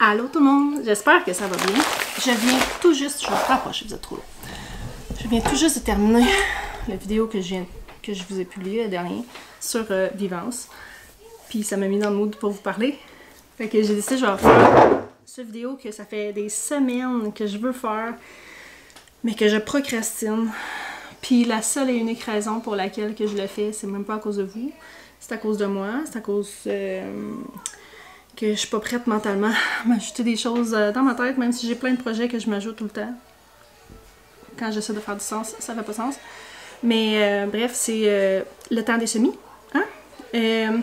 Allô tout le monde, j'espère que ça va bien. Je viens tout juste, je vais me rapprocher, vous êtes trop loin. Je viens tout juste de terminer la vidéo que je vous ai publiée, la dernière, sur Vivance. Puis ça m'a mis dans le mood pour vous parler. Fait que j'ai décidé que je vais faire cette vidéo que ça fait des semaines que je veux faire, mais que je procrastine. Puis la seule et unique raison pour laquelle que je le fais, c'est même pas à cause de vous. C'est à cause de moi, c'est à cause que je suis pas prête mentalement à m'ajouter des choses dans ma tête, même si j'ai plein de projets que je m'ajoute tout le temps. Quand j'essaie de faire du sens, ça fait pas sens. Mais bref, c'est le temps des semis. Hein?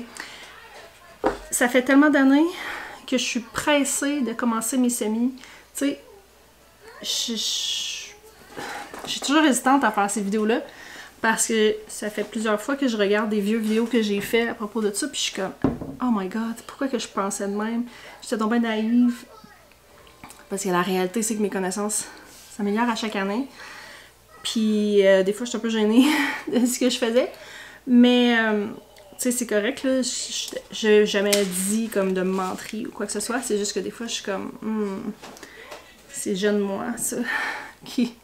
Ça fait tellement d'années que je suis pressée de commencer mes semis. Tu sais, je suis toujours hésitante à faire ces vidéos-là parce que ça fait plusieurs fois que je regarde des vieux vidéos que j'ai fait à propos de ça, puis je suis comme oh my god, pourquoi que je pensais de même? J'étais donc bien naïve. Parce que la réalité, c'est que mes connaissances s'améliorent à chaque année. Puis des fois, je suis un peu gênée de ce que je faisais. Mais tu sais, c'est correct, là. Je n'ai jamais dit comme de mentir ou quoi que ce soit. C'est juste que des fois, je suis comme c'est jeune moi, ça, qui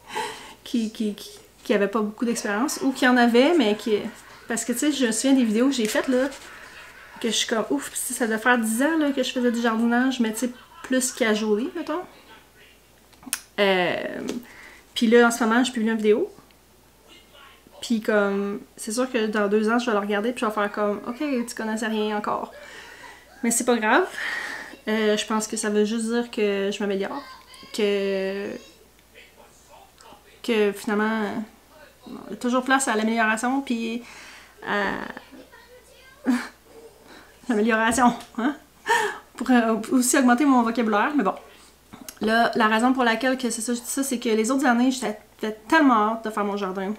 avait pas beaucoup d'expérience, ou qui en avait, mais qui... Parce que, tu sais, je me souviens des vidéos que j'ai faites, là, que je suis comme, ouf, ça doit faire 10 ans, là, que je faisais du jardinage, mais, tu sais, plus casually, mettons. Puis là, en ce moment, je publie une vidéo. Puis comme, c'est sûr que dans 2 ans, je vais la regarder, puis je vais faire comme, ok, tu connaissais rien encore. Mais c'est pas grave. Je pense que ça veut juste dire que je m'améliore. Que finalement, il y a toujours place à l'amélioration, puis à l'amélioration, hein? Pour aussi augmenter mon vocabulaire, mais bon. Là, la raison pour laquelle que c'est ça, je dis ça, c'est que les autres années, j'avais tellement hâte de faire mon jardin.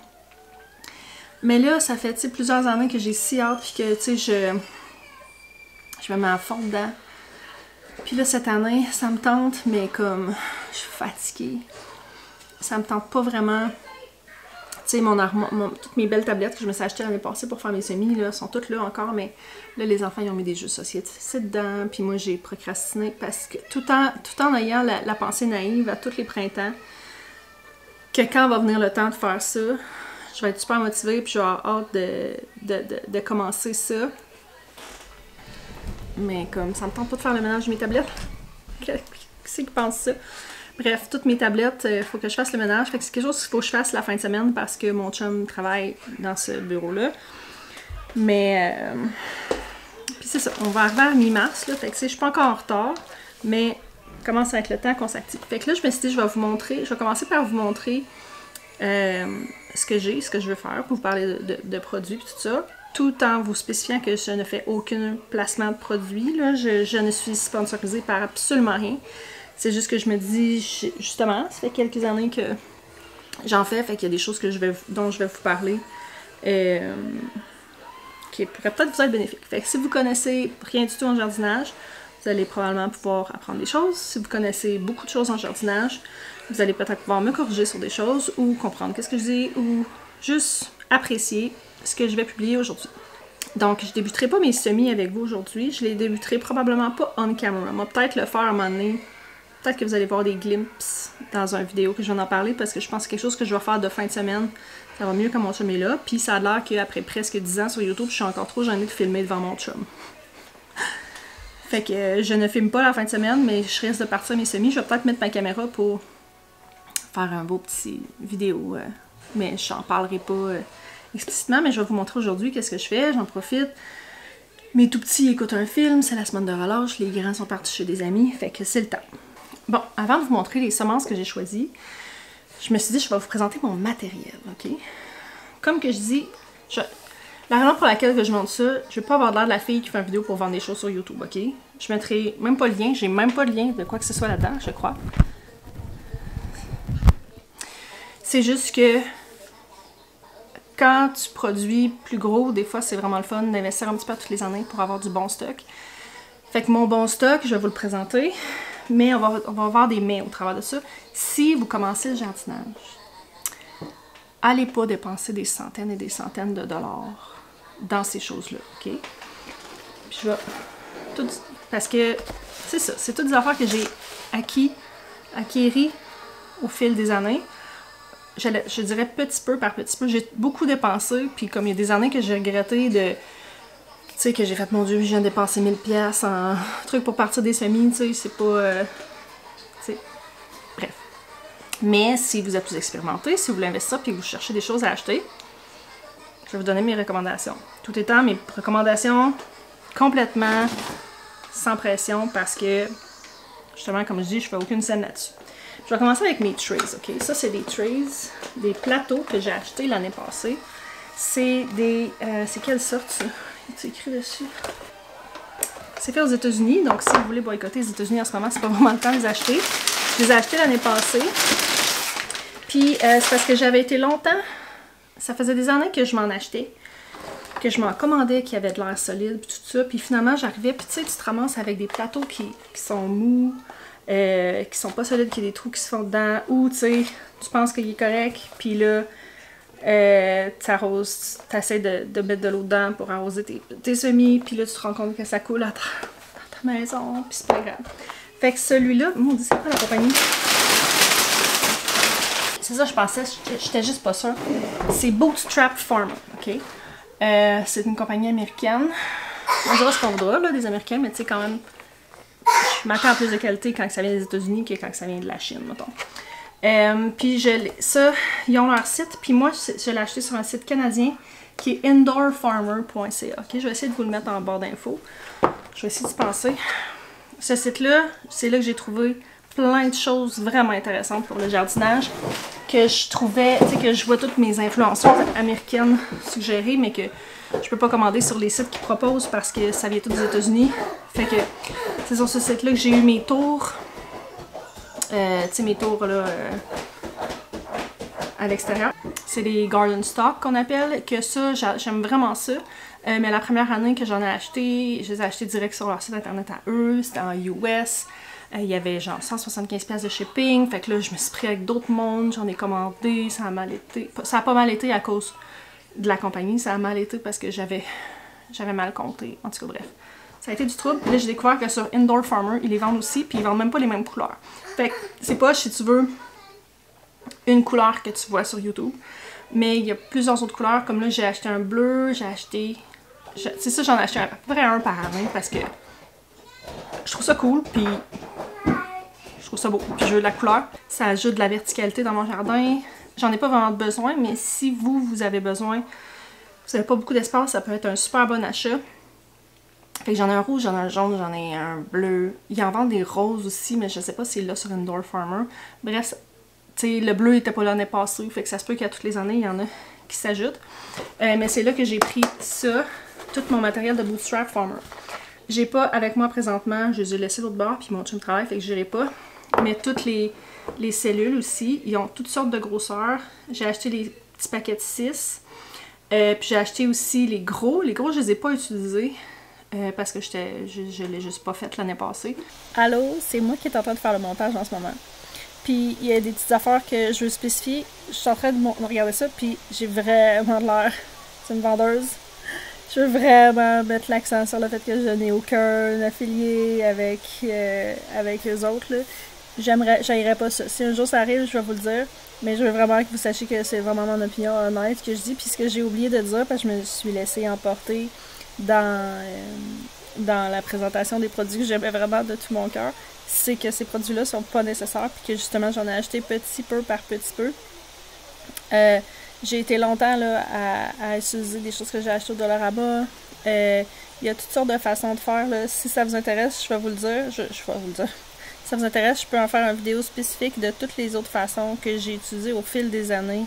Mais là, ça fait, tu sais, plusieurs années que j'ai si hâte, puis que, tu sais, je me mets à fond dedans. Puis là, cette année, ça me tente, mais comme, je suis fatiguée. Ça me tente pas vraiment. Tu sais, toutes mes belles tablettes que je me suis achetées l'année passée pour faire mes semis, là, sont toutes là encore, mais là, les enfants, ils ont mis des jeux de société dedans, puis moi, j'ai procrastiné parce que tout en ayant la pensée naïve à tous les printemps, que quand va venir le temps de faire ça, je vais être super motivée, puis je vais avoir hâte de commencer ça. Mais comme, ça me tente pas de faire le ménage de mes tablettes. Qui c'est qui pense ça? Bref, toutes mes tablettes, il faut que je fasse le ménage. Fait que c'est quelque chose qu'il faut que je fasse la fin de semaine parce que mon chum travaille dans ce bureau-là. Mais, puis c'est ça, on va arriver à mi-mars, là. Fait que je suis pas encore en retard, mais commence avec le temps qu'on s'active. Fait que là, je me suis dit, je vais commencer par vous montrer ce que j'ai, ce que je veux faire pour vous parler de produits et tout ça, tout en vous spécifiant que je ne fais aucun placement de produit, là. Je ne suis sponsorisée par absolument rien. C'est juste que je me dis, justement, ça fait quelques années que j'en fais, fait qu'il y a des choses dont je vais vous parler qui pourraient peut-être vous être bénéfiques. Fait que si vous connaissez rien du tout en jardinage, vous allez probablement pouvoir apprendre des choses. Si vous connaissez beaucoup de choses en jardinage, vous allez peut-être pouvoir me corriger sur des choses ou comprendre qu'est-ce que je dis ou juste apprécier ce que je vais publier aujourd'hui. Donc, je débuterai pas mes semis avec vous aujourd'hui. Je les débuterai probablement pas on camera. Moi, peut-être le faire à un moment donné. Peut-être que vous allez voir des glimpses dans une vidéo que je vais en parler parce que je pense que c'est quelque chose que je vais faire de fin de semaine. Ça va mieux que mon chum est là. Puis ça a l'air qu'après presque 10 ans sur YouTube, je suis encore trop gênée de filmer devant mon chum. Fait que je ne filme pas la fin de semaine, mais je risque de partir mes semis. Je vais peut-être mettre ma caméra pour faire un beau petit vidéo. Mais je n'en parlerai pas explicitement, mais je vais vous montrer aujourd'hui qu'est-ce que je fais. J'en profite. Mes tout petits écoutent un film, c'est la semaine de relâche. Les grands sont partis chez des amis, fait que c'est le temps. Bon, avant de vous montrer les semences que j'ai choisies, je me suis dit, je vais vous présenter mon matériel, ok? Comme que je dis, la raison pour laquelle je montre ça, je ne vais pas avoir l'air de la fille qui fait une vidéo pour vendre des choses sur YouTube, ok? Je mettrai même pas le lien, j'ai même pas le lien de quoi que ce soit là-dedans, je crois. C'est juste que quand tu produis plus gros, des fois c'est vraiment le fun d'investir un petit peu toutes les années pour avoir du bon stock. Fait que mon bon stock, je vais vous le présenter. Mais on va avoir des mais au travers de ça. Si vous commencez le jardinage, allez pas dépenser des centaines et des centaines de dollars dans ces choses-là, ok? Puis je vais tout... Parce que c'est ça. C'est toutes des affaires que j'ai acquéries au fil des années. Je dirais petit peu par petit peu. J'ai beaucoup dépensé, puis comme il y a des années que j'ai regretté de... Tu sais, que j'ai fait, mon Dieu, je viens de dépenser 1000$ en truc pour partir des semis, tu sais, c'est pas... tu sais, bref. Mais si vous êtes plus expérimenté, si vous voulez investir puis que vous cherchez des choses à acheter, je vais vous donner mes recommandations. Tout étant mes recommandations complètement sans pression parce que, justement, comme je dis, je fais aucune scène là-dessus. Je vais commencer avec mes trays, ok? Ça, c'est des trays, des plateaux que j'ai achetés l'année passée. C'est des... c'est quelle sorte, ça? C'est écrit dessus. C'est fait aux États-Unis, donc si vous voulez boycotter les États-Unis en ce moment, c'est pas vraiment le temps de les acheter. Je les ai achetés l'année passée. Puis c'est parce que j'avais été longtemps, ça faisait des années que je m'en achetais, que je m'en commandais, qui avaient de l'air solide, puis tout ça. Puis finalement, j'arrivais, puis tu sais, tu te ramasses avec des plateaux qui sont mous, qui sont pas solides, qui a des trous qui se font dedans, ou tu sais, tu penses qu'il est correct, puis là, tu arroses, tu essaies de mettre de l'eau dedans pour arroser tes semis, puis là tu te rends compte que ça coule dans ta maison, puis c'est pas grave. Fait que celui-là, mon Dieu, c'est quoi la compagnie? C'est ça, je pensais, j'étais juste pas sûre. C'est Bootstrap Farmer, ok? C'est une compagnie américaine. On dira ce qu'on voudra, là, des Américains, mais tu sais, quand même, je m'attends à plus de qualité quand ça vient des États-Unis que quand ça vient de la Chine, mettons. Puis ça, ils ont leur site, puis moi je l'ai acheté sur un site canadien qui est indoorfarmer.ca. Ok, je vais essayer de vous le mettre en barre d'infos. Je vais essayer de penser. Ce site-là, c'est là que j'ai trouvé plein de choses vraiment intéressantes pour le jardinage que je trouvais, tu sais, que je vois toutes mes influenceuses américaines suggérer, mais que je peux pas commander sur les sites qui proposent parce que ça vient tout des États-Unis. Fait que c'est sur ce site-là que j'ai eu mes tours. Tu sais, mes tours là, à l'extérieur. C'est des garden stock qu'on appelle, que ça, j'aime vraiment ça. Mais la première année que j'en ai acheté, je les ai achetés direct sur leur site internet à eux, c'était en US. Il y avait genre 175$ de shipping, fait que là je me suis pris avec d'autres mondes, j'en ai commandé, ça a mal été. Ça a pas mal été à cause de la compagnie, ça a mal été parce que j'avais mal compté, en tout cas bref. Ça a été du trouble. Là, j'ai découvert que sur Indoor Farmer, ils les vendent aussi, puis ils vendent même pas les mêmes couleurs. Fait que c'est pas, si tu veux, une couleur que tu vois sur YouTube. Mais il y a plusieurs autres couleurs. Comme là, j'ai acheté un bleu, j'ai acheté... C'est ça, j'en ai acheté à peu près un par année parce que je trouve ça cool, puis je trouve ça beau. Puis je veux de la couleur. Ça ajoute de la verticalité dans mon jardin. J'en ai pas vraiment besoin, mais si vous avez besoin, vous avez pas beaucoup d'espace, ça peut être un super bon achat. Fait que j'en ai un rouge, j'en ai un jaune, j'en ai un bleu. Ils en vendent des roses aussi, mais je sais pas si c'est là sur Indoor Farmer. Bref, tu sais, le bleu était pas là l'année passée, fait que ça se peut qu'à toutes les années, il y en a qui s'ajoutent. Mais c'est là que j'ai pris ça, tout mon matériel de Bootstrap Farmer. J'ai pas avec moi présentement, je les ai laissés l'autre bord, puis mon chum travaille, fait que je l'ai pas. Mais toutes les cellules aussi, ils ont toutes sortes de grosseurs. J'ai acheté les petits paquets de 6. Puis j'ai acheté aussi les gros. Les gros, je les ai pas utilisés. Parce que je l'ai juste pas fait l'année passée. Allô, c'est moi qui est en train de faire le montage en ce moment. Puis il y a des petites affaires que je veux spécifier. Je suis en train de regarder ça, puis j'ai vraiment l'air d'une vendeuse. Je veux vraiment mettre l'accent sur le fait que je n'ai aucun affilié avec eux autres, là. J'haïrais pas ça. Si un jour ça arrive, je vais vous le dire. Mais je veux vraiment que vous sachiez que c'est vraiment mon opinion honnête que je dis. Puis ce que j'ai oublié de dire, parce que je me suis laissée emporter dans la présentation des produits que j'aimais vraiment de tout mon cœur, c'est que ces produits-là sont pas nécessaires, puis que justement j'en ai acheté petit peu par petit peu. J'ai été longtemps là, à utiliser des choses que j'ai achetées au Dollarama. Il y a toutes sortes de façons de faire. Là. Si ça vous intéresse, je vais vous le dire. Je vais vous le dire. Si ça vous intéresse, je peux en faire une vidéo spécifique de toutes les autres façons que j'ai utilisées au fil des années.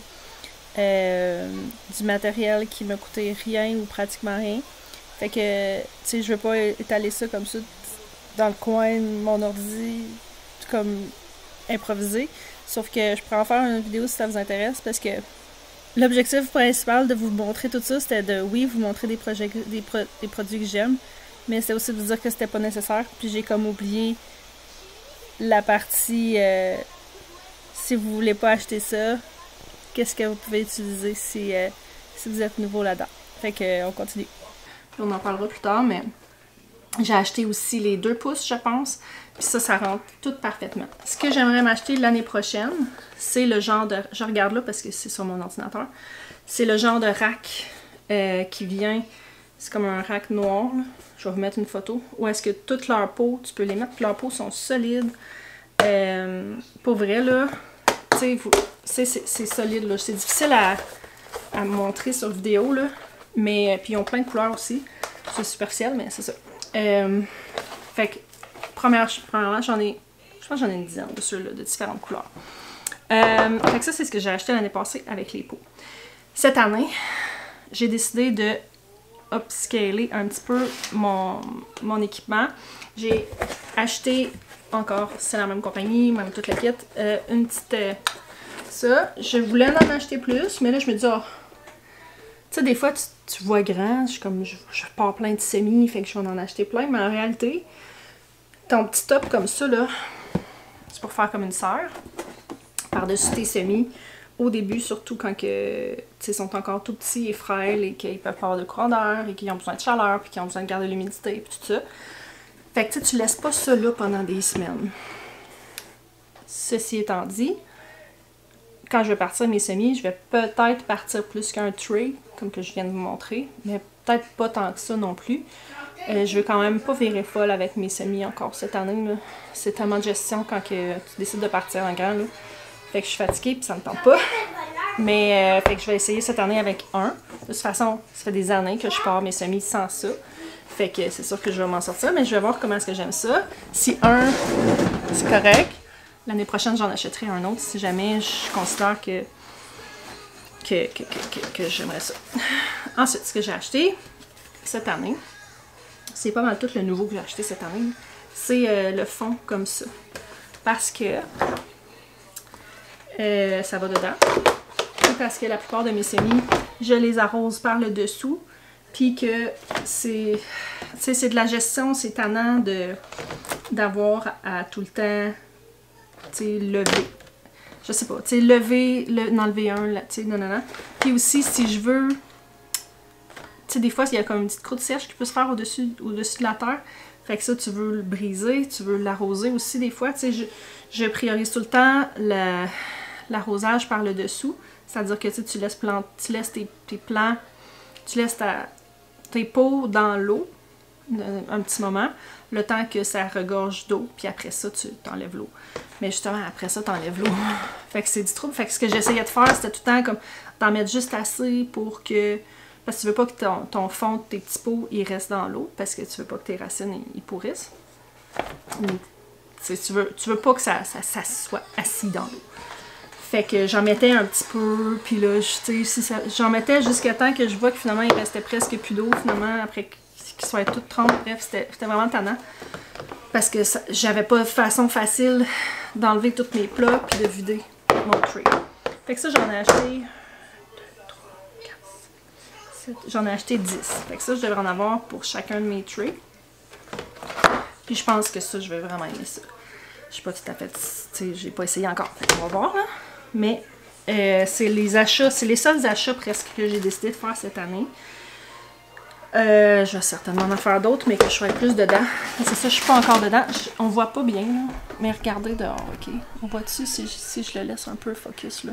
Du matériel qui m'a coûté rien ou pratiquement rien. Fait que, tu sais, je veux pas étaler ça comme ça dans le coin de mon ordi, comme improvisé. Sauf que je pourrais en faire une vidéo si ça vous intéresse, parce que l'objectif principal de vous montrer tout ça, c'était de, oui, vous montrer des produits que j'aime, mais c'est aussi de vous dire que c'était pas nécessaire. Puis j'ai comme oublié la partie, si vous voulez pas acheter ça, qu'est-ce que vous pouvez utiliser si vous êtes nouveau là-dedans. Fait que, on continue. Puis on en parlera plus tard, mais J'ai acheté aussi les 2 pouces, je pense. Puis ça rentre tout parfaitement. Ce que j'aimerais m'acheter l'année prochaine, c'est le genre de... Je regarde là parce que c'est sur mon ordinateur. C'est le genre de rack qui vient... C'est comme un rack noir, là. Je vais vous mettre une photo. Où est-ce que toute leur peau, tu peux les mettre, puis leurs peaux sont solides. Pour vrai, là, tu sais, c'est solide, là. C'est difficile à montrer sur vidéo, là. Mais, puis ils ont plein de couleurs aussi. C'est superficiel, mais c'est ça. Fait que, premièrement, j'en ai... Je pense que j'en ai une dizaine de ceux-là, de différentes couleurs. Fait que ça, c'est ce que j'ai acheté l'année passée avec les peaux. Cette année, j'ai décidé de upscaler un petit peu mon équipement. J'ai acheté encore, c'est la même compagnie, même toute la kit, une petite... ça, je voulais en acheter plus, mais là, je me dis, oh, tu sais, des fois, tu vois grand, je pars plein de semis, fait que je vais en acheter plein, mais en réalité, ton petit top comme ça, là, c'est pour faire comme une sœur, par-dessus tes semis, au début, surtout quand ils sont encore tout petits et frêles et qu'ils peuvent pas avoir de courant d'air et qu'ils ont besoin de chaleur puis qu'ils ont besoin de garder l'humidité et tout ça. Fait que tu laisses pas ça là pendant des semaines. Ceci étant dit, quand je vais partir mes semis, je vais peut-être partir plus qu'un tray, comme que je viens de vous montrer, mais peut-être pas tant que ça non plus. Je veux quand même pas virer folle avec mes semis encore cette année. C'est tellement de gestion quand que tu décides de partir en grand. Là. Fait que je suis fatiguée puis ça me tente pas. Mais fait que je vais essayer cette année avec un. De toute façon, ça fait des années que je pars mes semis sans ça. Fait que c'est sûr que je vais m'en sortir, mais je vais voir comment est-ce que j'aime ça. Si un, c'est correct, l'année prochaine, j'en achèterai un autre si jamais je considère que j'aimerais ça. Ensuite, ce que j'ai acheté cette année, c'est pas mal tout le nouveau que j'ai acheté cette année, c'est le fond comme ça. Parce que ça va dedans. Et parce que la plupart de mes semis, je les arrose par le dessous. Puis que c'est de la gestion, c'est tannant d'avoir à tout le temps lever. Je sais pas, lever, enlever un, non. Puis aussi, si je veux, des fois, il y a comme une petite croûte sèche qui peut se faire au-dessus de la terre. Fait que ça, tu veux le briser, tu veux l'arroser aussi des fois. Je priorise tout le temps l'arrosage par le dessous. C'est-à-dire que tu laisses tes plants, tu laisses tes pots dans l'eau un petit moment, le temps que ça regorge d'eau, puis après ça, tu t'enlèves l'eau. Mais justement, après ça, t'enlèves l'eau. Fait que c'est du trouble. Fait que ce que j'essayais de faire, c'était tout le temps comme d'en mettre juste assez pour que... Parce que tu veux pas que ton fond de tes petits pots, il reste dans l'eau, parce que tu veux pas que tes racines, ils pourrissent. Tu veux pas que ça soit assis dans l'eau. Fait que j'en mettais un petit peu, puis là, j'en mettais jusqu'à temps que je vois que finalement, il restait presque plus d'eau, finalement, après qu'il soit tout trempe. Bref, c'était vraiment tannant. Parce que j'avais pas de façon facile d'enlever tous mes plats, puis de vider mon tray. Fait que ça, j'en ai acheté 2, 3, 4, 7, j'en ai acheté 10. Fait que ça, je devrais en avoir pour chacun de mes trays. Puis je pense que ça, je vais vraiment aimer ça. Je sais pas tout à fait, j'ai pas essayé encore. Fait qu'on va voir, hein. Mais c'est les seuls achats presque que j'ai décidé de faire cette année. Je vais certainement en faire d'autres, mais que je sois plus dedans. C'est ça, je suis pas encore dedans. On voit pas bien, là. Mais regardez dehors, ok? On voit dessus si je le laisse un peu focus, là.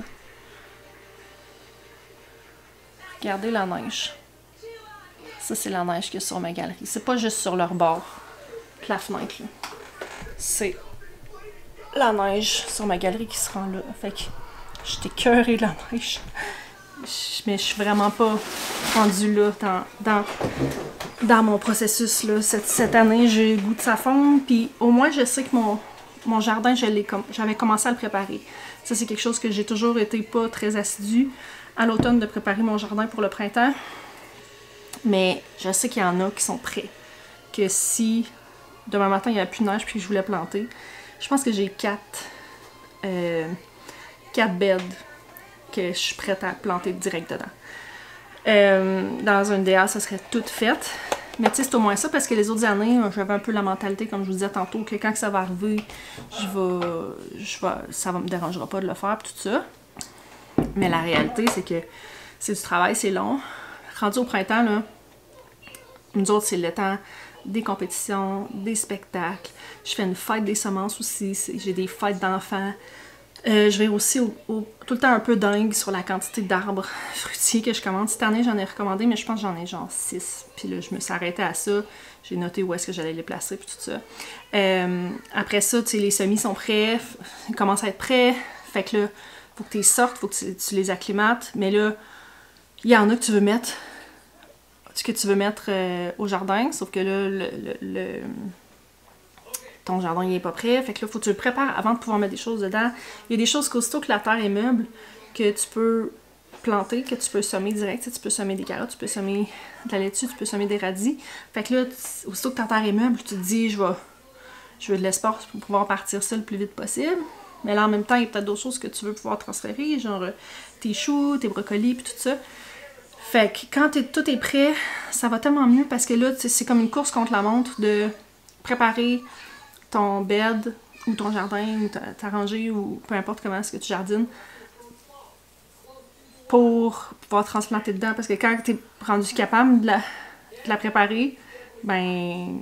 Regardez la neige. Ça, c'est la neige qu'il y a sur ma galerie. C'est pas juste sur leur bord, la fenêtre, là. C'est la neige sur ma galerie qui se rend là. Fait que j'étais écœurée de la neige. Mais je suis vraiment pas rendue là dans mon processus. Là. Cette année, j'ai le goût de sa fonte. Puis au moins, je sais que mon jardin, j'avais commencé à le préparer. Ça, c'est quelque chose que j'ai toujours été pas très assidue à l'automne de préparer mon jardin pour le printemps. Mais je sais qu'il y en a qui sont prêts. Que si demain matin, il n'y avait plus de neige puis que je voulais planter, je pense que j'ai 4 beds que je suis prête à planter direct dedans. Dans un idéal, ça serait tout fait. Mais tu sais, c'est au moins ça parce que les autres années, j'avais un peu la mentalité, comme je vous disais tantôt, que quand ça va arriver, ça me dérangera pas de le faire, tout ça. Mais la réalité, c'est que c'est du travail, c'est long. Rendu au printemps, là, nous autres, c'est le temps des compétitions, des spectacles. Je fais une fête des semences aussi, j'ai des fêtes d'enfants. Je vais aussi tout le temps un peu dingue sur la quantité d'arbres fruitiers que je commande. Cette année, j'en ai recommandé, mais je pense que j'en ai genre 6. Puis là, je me suis arrêtée à ça. J'ai noté où est-ce que j'allais les placer, puis tout ça. Après ça, tu sais, les semis sont prêts, ils commencent à être prêts. Fait que là, faut que tu les sortes, faut que tu les acclimates. Mais là, il y en a que tu veux mettre au jardin, sauf que là, ton jardin il est pas prêt, fait que là, faut que tu le prépares avant de pouvoir mettre des choses dedans. Il y a des choses qu'aussitôt que la terre est meuble, que tu peux planter, que tu peux semer direct. Tu peux semer des carottes, tu peux semer de la laitue, tu peux semer des radis. Fait que là, aussitôt que ta terre est meuble, tu te dis, je veux de l'espace pour pouvoir partir ça le plus vite possible. Mais là, en même temps, il y a peut-être d'autres choses que tu veux pouvoir transférer, genre tes choux, tes brocolis, puis tout ça. Fait que quand tout est prêt, ça va tellement mieux parce que là, c'est comme une course contre la montre de préparer ton bed ou ton jardin ou ta rangée ou peu importe comment est-ce que tu jardines pour pouvoir transplanter dedans. Parce que quand tu es rendu capable de la préparer, ben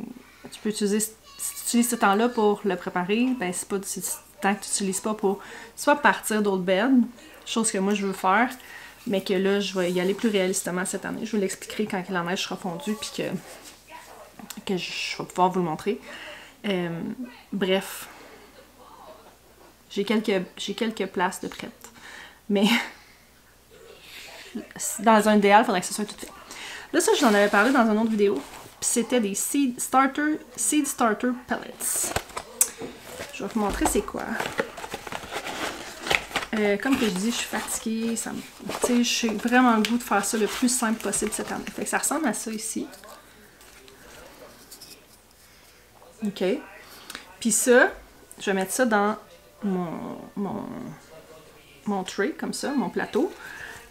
tu peux utiliser, si tu utilises ce temps-là pour le préparer, ben c'est pas du temps que tu n'utilises pas pour soit partir d'autres beds, chose que moi je veux faire, mais que là, je vais y aller plus réalistement cette année. Je vous l'expliquerai quand la neige sera fondue, puis que je vais pouvoir vous le montrer. Bref. J'ai quelques places de prêtes. Mais dans un idéal, il faudrait que ce soit tout fait. Là, ça, je vous en avais parlé dans une autre vidéo. Puis c'était des Seed Starter Pellets. Je vais vous montrer c'est quoi. Comme que je dis, je suis fatiguée. J'ai vraiment le goût de faire ça le plus simple possible cette année. Fait que ça ressemble à ça ici. OK. Puis ça, je vais mettre ça dans mon tray, comme ça, mon plateau.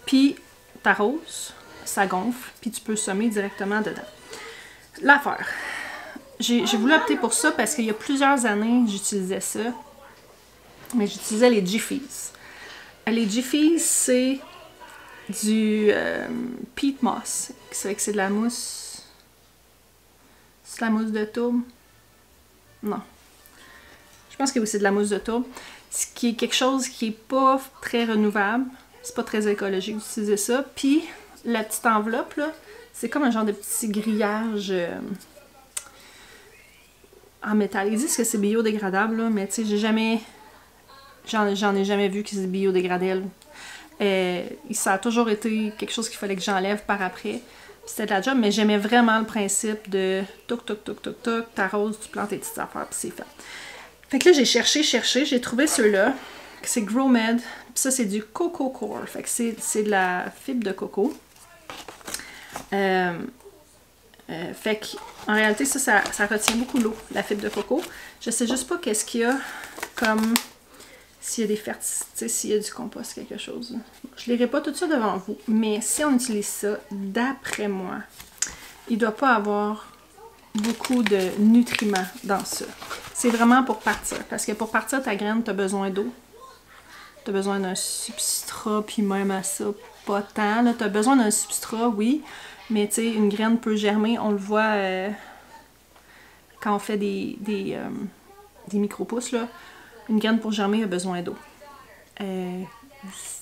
Puis t'arroses, ça gonfle, puis tu peux semer directement dedans. L'affaire. J'ai voulu opter pour ça parce qu'il y a plusieurs années, j'utilisais ça. Mais j'utilisais les Jiffys. Les Jiffys, c'est du peat moss. C'est de la mousse. C'est de la mousse de tourbe? Non. Je pense que oui, c'est de la mousse de tourbe. Ce qui est quelque chose qui est pas très renouvelable. C'est pas très écologique d'utiliser ça. Puis, la petite enveloppe, là, c'est comme un genre de petit grillage en métal. Ils disent que c'est biodégradable, là, mais tu sais, j'en ai jamais vu que c'est biodégradable. Ça a toujours été quelque chose qu'il fallait que j'enlève par après. C'était de la job, mais j'aimais vraiment le principe de toc, toc, toc, toc, toc, t'arroses, tu plantes tes petites affaires, puis c'est fait. Fait que là, j'ai cherché, j'ai trouvé ceux-là, c'est GrowMed, puis ça, c'est du Coco Core, fait que c'est de la fibre de coco. Fait qu'en réalité, ça retient beaucoup l'eau, la fibre de coco. Je sais juste pas qu'est-ce qu'il y a comme s'il y a des fertilités, s'il y a du compost, quelque chose. Je ne lirai pas tout ça devant vous, mais si on utilise ça, d'après moi, il ne doit pas avoir beaucoup de nutriments dans ça. C'est vraiment pour partir, parce que pour partir ta graine, tu as besoin d'eau. Tu as besoin d'un substrat, puis même à ça, pas tant. Tu as besoin d'un substrat, oui, mais tu sais, une graine peut germer, on le voit quand on fait des micro-pousses, là. Une graine pour germer a besoin d'eau.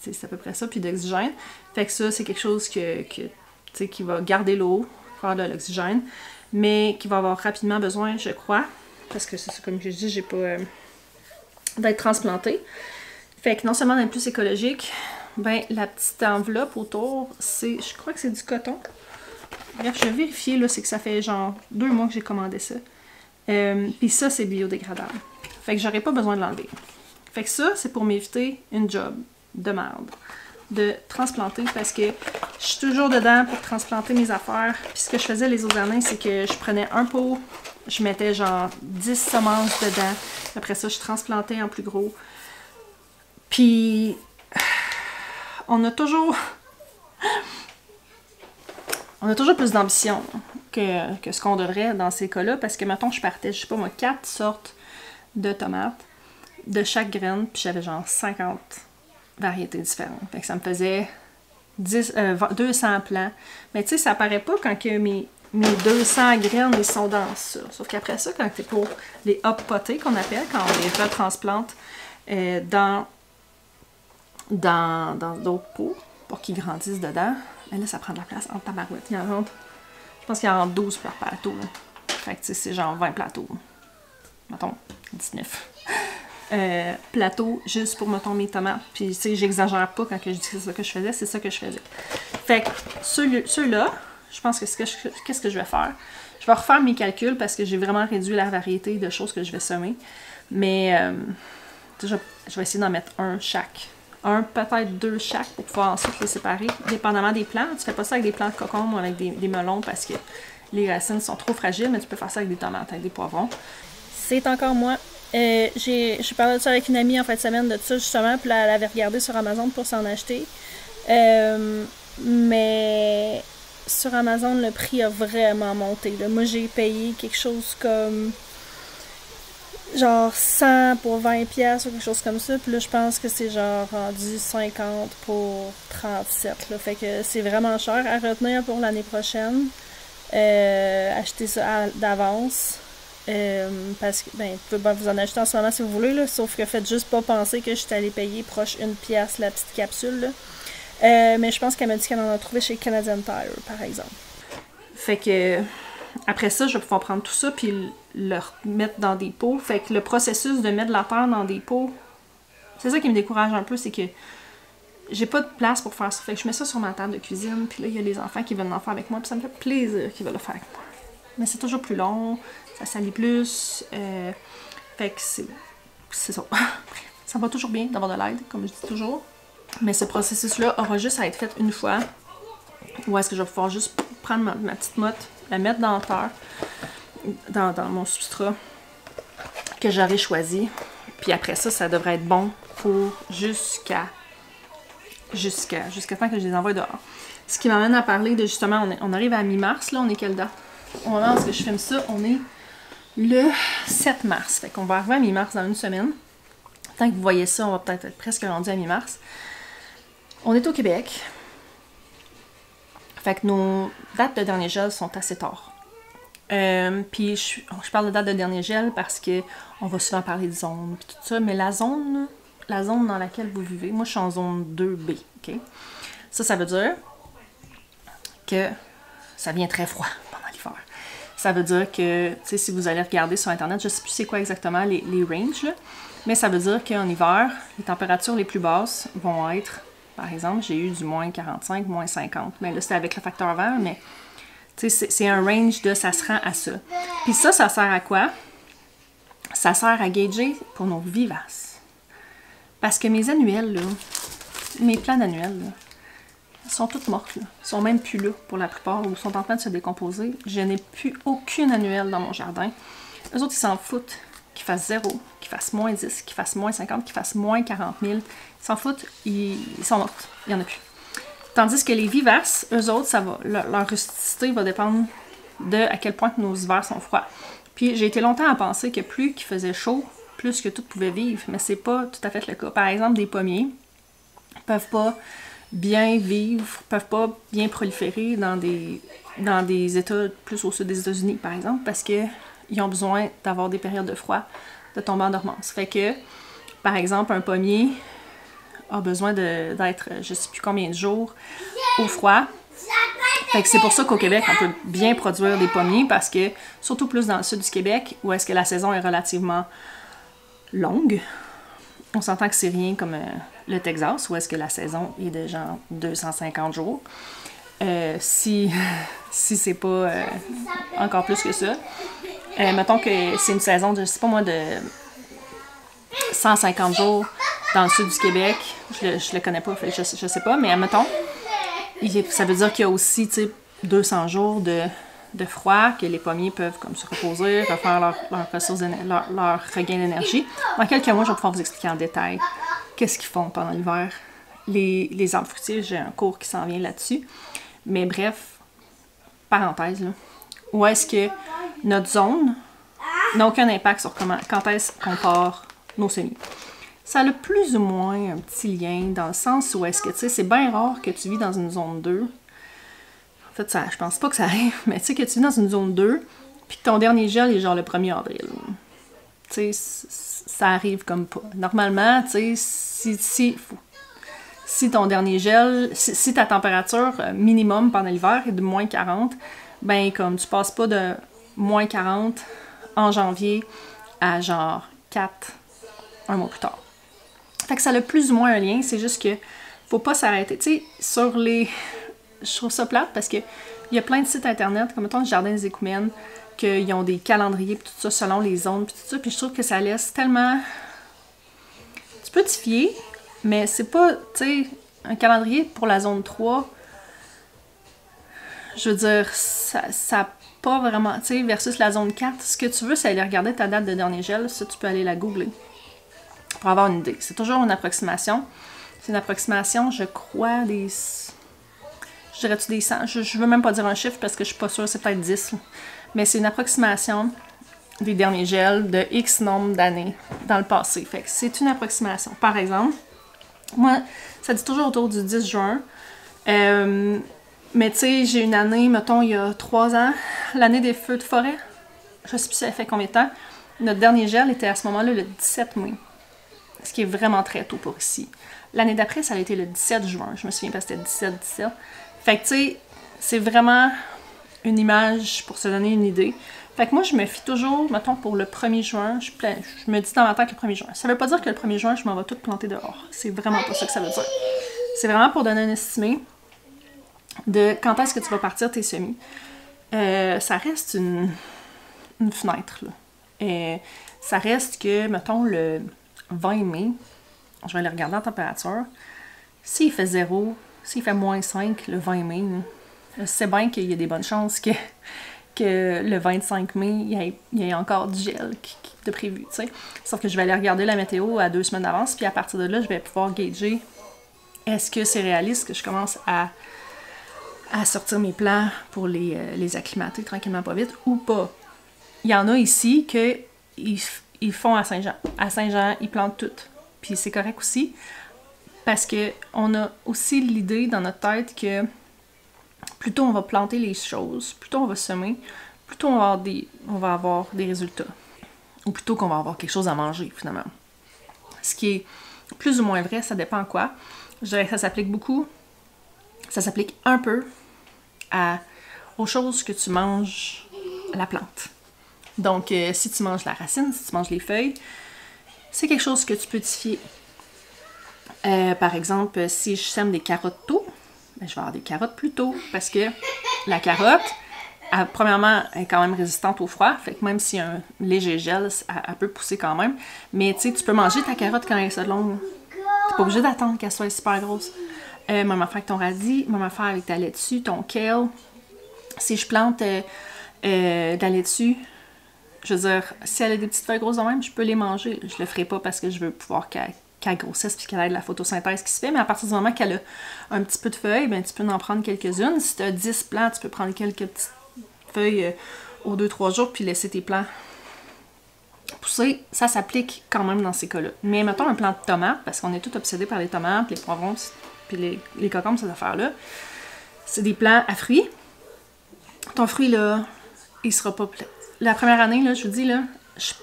C'est à peu près ça, puis d'oxygène. Fait que ça, c'est quelque chose qui va garder l'eau, faire de l'oxygène, mais qui va avoir rapidement besoin, je crois, parce que c'est comme je dis, j'ai pas d'être transplantée. Fait que non seulement d'être plus écologique, ben la petite enveloppe autour, je crois que c'est du coton. Bref, je vais vérifier, là, c'est que ça fait genre 2 mois que j'ai commandé ça. Puis ça, c'est biodégradable. Fait que j'aurais pas besoin de l'enlever. Fait que ça, c'est pour m'éviter une job de merde. De transplanter parce que je suis toujours dedans pour transplanter mes affaires. Puis ce que je faisais les autres années, c'est que je prenais un pot, je mettais genre 10 semences dedans. Après ça, je transplantais en plus gros. Puis on a toujours plus d'ambition que ce qu'on devrait dans ces cas-là. Parce que mettons, je partais, je sais pas moi, 4 sortes de tomates de chaque graine, puis j'avais genre 50 variétés différentes. Fait que ça me faisait 200 plants. Mais tu sais, ça paraît pas quand que mes mes 200 graines, ils sont dans ça. Sauf qu'après ça, quand c'est pour les up-potés qu'on appelle, quand on les retransplante dans d'autres pots pour qu'ils grandissent dedans, mais là, ça prend de la place en tabarouette. Il y en a, je pense qu'il y en a 12 par plateau. Là. Fait que c'est genre 20 plateaux. Mettons, 19. Plateau juste pour, mettons, mes tomates. Puis, tu sais, j'exagère pas quand je dis que c'est ça que je faisais, c'est ça que je faisais. Fait que ceux-là, je pense que qu'est-ce que je vais faire? Je vais refaire mes calculs parce que j'ai vraiment réduit la variété de choses que je vais semer. Mais, je vais essayer d'en mettre un chaque. Un, peut-être 2 chaque pour pouvoir ensuite les séparer, dépendamment des plants. Tu fais pas ça avec des plants de cocon ou avec des melons parce que les racines sont trop fragiles, mais tu peux faire ça avec des tomates, avec des poivrons. C'est encore moi. J'ai parlé de ça avec une amie en fin de semaine de ça justement, puis là, elle avait regardé sur Amazon pour s'en acheter. Mais sur Amazon, le prix a vraiment monté. Là. Moi, j'ai payé quelque chose comme genre 100 pour 20$ ou quelque chose comme ça. Puis là, je pense que c'est genre rendu 50 pour 37. Là. Fait que c'est vraiment cher à retenir pour l'année prochaine. Acheter ça d'avance. Parce que, ben, vous pouvez vous en acheter en ce moment si vous voulez, là, sauf que faites juste pas penser que je suis allée payer proche 1$ la petite capsule. Là. Mais je pense qu'elle m'a dit qu'elle en a trouvé chez Canadian Tire, par exemple. Fait que, après ça, je vais pouvoir prendre tout ça puis le mettre dans des pots. Fait que le processus de mettre de la terre dans des pots, c'est ça qui me décourage un peu, c'est que j'ai pas de place pour faire ça. Fait que je mets ça sur ma table de cuisine, puis là, il y a les enfants qui veulent en faire avec moi, puis ça me fait plaisir qu'ils veulent le faire avec moi. Mais c'est toujours plus long, ça salit plus, fait que c'est ça. Ça va toujours bien d'avoir de l'aide, comme je dis toujours. Mais ce processus-là aura juste à être fait une fois, ou est-ce que je vais pouvoir juste prendre ma petite motte, la mettre dans la terre, dans mon substrat que j'aurai choisi. Puis après ça, ça devrait être bon pour jusqu'à temps que je les envoie dehors. Ce qui m'amène à parler de justement, on arrive à mi-mars, là, on est quelle date? Au moment où je filme ça, on est le 7 mars. Fait qu'on va arriver à mi-mars dans une semaine. Tant que vous voyez ça, on va peut-être être presque rendu à mi-mars. On est au Québec. Fait que nos dates de dernier gel sont assez tard. Puis je parle de date de dernier gel parce que on va souvent parler de zone et tout ça, mais la zone dans laquelle vous vivez, moi je suis en zone 2B, ok? Ça veut dire que ça vient très froid pendant l'hiver. Ça veut dire que, tu sais, si vous allez regarder sur Internet, je ne sais plus c'est quoi exactement les ranges, là, mais ça veut dire qu'en hiver, les températures les plus basses vont être, par exemple, j'ai eu du moins 45, moins 50, mais là c'était avec le facteur vert, mais tu sais, c'est un range de ça se rend à ça. Puis ça sert à quoi? Ça sert à gager pour nos vivaces. Parce que mes annuelles, là, mes plantes annuelles, là, sont toutes mortes, là. Ils sont même plus là pour la plupart, ou sont en train de se décomposer. Je n'ai plus aucune annuelle dans mon jardin. Eux autres, ils s'en foutent qu'ils fassent 0, qu'ils fassent moins 10, qu'ils fassent moins 50, qu'ils fassent moins 40 000. Ils s'en foutent, ils sont mortes. Il n'y en a plus. Tandis que les vivaces, eux autres, ça va, leur rusticité va dépendre de à quel point nos hivers sont froids. Puis j'ai été longtemps à penser que plus qu'il faisait chaud, plus que tout pouvait vivre, mais c'est pas tout à fait le cas. Par exemple, des pommiers peuvent pas bien vivre, peuvent pas bien proliférer dans des États plus au sud des États-Unis, par exemple, parce qu'ils ont besoin d'avoir des périodes de froid, de tomber en dormance. Fait que, par exemple, un pommier a besoin d'être, je sais plus combien de jours, au froid. Fait que c'est pour ça qu'au Québec, on peut bien produire des pommiers, parce que, surtout plus dans le sud du Québec, où est-ce que la saison est relativement longue, on s'entend que c'est rien comme le Texas, où est-ce que la saison est de genre 250 jours. Si c'est pas encore plus que ça. Mettons que c'est une saison de, je sais pas moi, de 150 jours dans le sud du Québec. Je le connais pas, fait, je sais pas, mais mettons, ça veut dire qu'il y a aussi, tu sais, 200 jours de froid, que les pommiers peuvent comme se reposer, refaire leur regain d'énergie. Dans quelques mois, je vais pouvoir vous expliquer en détail qu'est-ce qu'ils font pendant l'hiver. Les arbres fruitiers, j'ai un cours qui s'en vient là-dessus. Mais bref, parenthèse, là, où est-ce que notre zone n'a aucun impact sur quand est-ce qu'on part nos semis. Ça a plus ou moins un petit lien dans le sens où est-ce que, tu sais, c'est bien rare que tu vis dans une zone 2 En fait, ça, je pense pas que ça arrive, mais tu sais que tu es dans une zone 2, puis que ton dernier gel est genre le 1er avril. Tu sais, ça arrive comme pas. Normalement, tu sais, si ton dernier gel, si ta température minimum pendant l'hiver est de moins 40, ben comme tu passes pas de moins 40 en janvier à genre 4, un mois plus tard. Fait que ça a plus ou moins un lien, c'est juste que faut pas s'arrêter. Tu sais, sur les... Je trouve ça plate parce que il y a plein de sites internet, comme mettons le Jardin des Écoumènes, qu'ils ont des calendriers pis tout ça selon les zones pis tout ça, puis je trouve que ça laisse tellement... Tu peux t'y fier, mais c'est pas, tu sais, un calendrier pour la zone 3, je veux dire, ça pas vraiment, tu sais, versus la zone 4, ce que tu veux, c'est aller regarder ta date de dernier gel, ça tu peux aller la googler pour avoir une idée. C'est toujours une approximation. C'est une approximation, je crois, des... Je dirais-tu des 100? Je veux même pas dire un chiffre parce que je suis pas sûre, c'est peut-être 10. Là. Mais c'est une approximation des derniers gels de X nombre d'années dans le passé. Fait que c'est une approximation. Par exemple, moi, ça dit toujours autour du 10 juin. Mais tu sais, j'ai une année, mettons, il y a 3 ans, l'année des feux de forêt. Je sais plus ça fait combien de temps. Notre dernier gel était à ce moment-là le 17 mai. Ce qui est vraiment très tôt pour ici. L'année d'après, ça a été le 17 juin. Je me souviens pas, c'était 17. Fait que tu sais, c'est vraiment une image pour se donner une idée. Fait que moi, je me fie toujours, mettons, pour le 1er juin, je me dis dans ma tête le 1er juin. Ça veut pas dire que le 1er juin, je m'en vais tout planter dehors. C'est vraiment pas ça que ça veut dire. C'est vraiment pour donner un estimé de quand est-ce que tu vas partir tes semis. Ça reste une fenêtre, là. Ça reste que, mettons, le 20 mai, je vais aller regarder la température. S'il fait 0, s'il fait moins 5 le 20 mai, c'est bien qu'il y a des bonnes chances que le 25 mai, il y ait encore du gel de prévu, tu sais. Sauf que je vais aller regarder la météo à 2 semaines d'avance, puis à partir de là, je vais pouvoir gager est-ce que c'est réaliste que je commence à sortir mes plants pour les acclimater tranquillement pas vite ou pas. Il y en a ici que ils font à Saint-Jean. À Saint-Jean, ils plantent tout. Puis c'est correct aussi, parce que on a aussi l'idée dans notre tête que plus tôt on va planter les choses, plus tôt on va semer, plus tôt on va avoir des résultats. Ou plutôt qu'on va avoir quelque chose à manger, finalement. Ce qui est plus ou moins vrai, ça dépend quoi. Je dirais que ça s'applique beaucoup. Ça s'applique un peu aux choses que tu manges à la plante. Donc, si tu manges la racine, si tu manges les feuilles, c'est quelque chose que tu peux t'y fier. Par exemple, si je sème des carottes tôt, ben, je vais avoir des carottes plus tôt. Parce que la carotte, premièrement, elle est quand même résistante au froid. Fait que même s'il y a un léger gel, elle peut pousser quand même. Mais tu sais, tu peux manger ta carotte quand elle est ça longue. T'es pas obligé d'attendre qu'elle soit super grosse. Même affaire avec ton radis, même affaire avec ta laitue, ton kale. Si je plante de la laitue, je veux dire, si elle a des petites feuilles grosses de même, je peux les manger. Je le ferai pas parce que je veux pouvoir qu'elle grossisse puis qu'elle ait de la photosynthèse qui se fait. Mais à partir du moment qu'elle a un petit peu de feuilles, ben, tu peux en prendre quelques-unes. Si tu as 10 plants, tu peux prendre quelques petites feuilles aux 2-3 jours puis laisser tes plants pousser. Ça s'applique quand même dans ces cas-là. Mais mettons un plant de tomates, parce qu'on est tout obsédé par les tomates, les poivrons puis les concombres, ces affaires-là. C'est des plants à fruits. Ton fruit, là, il sera pas plein. La première année, là, je vous dis, là, je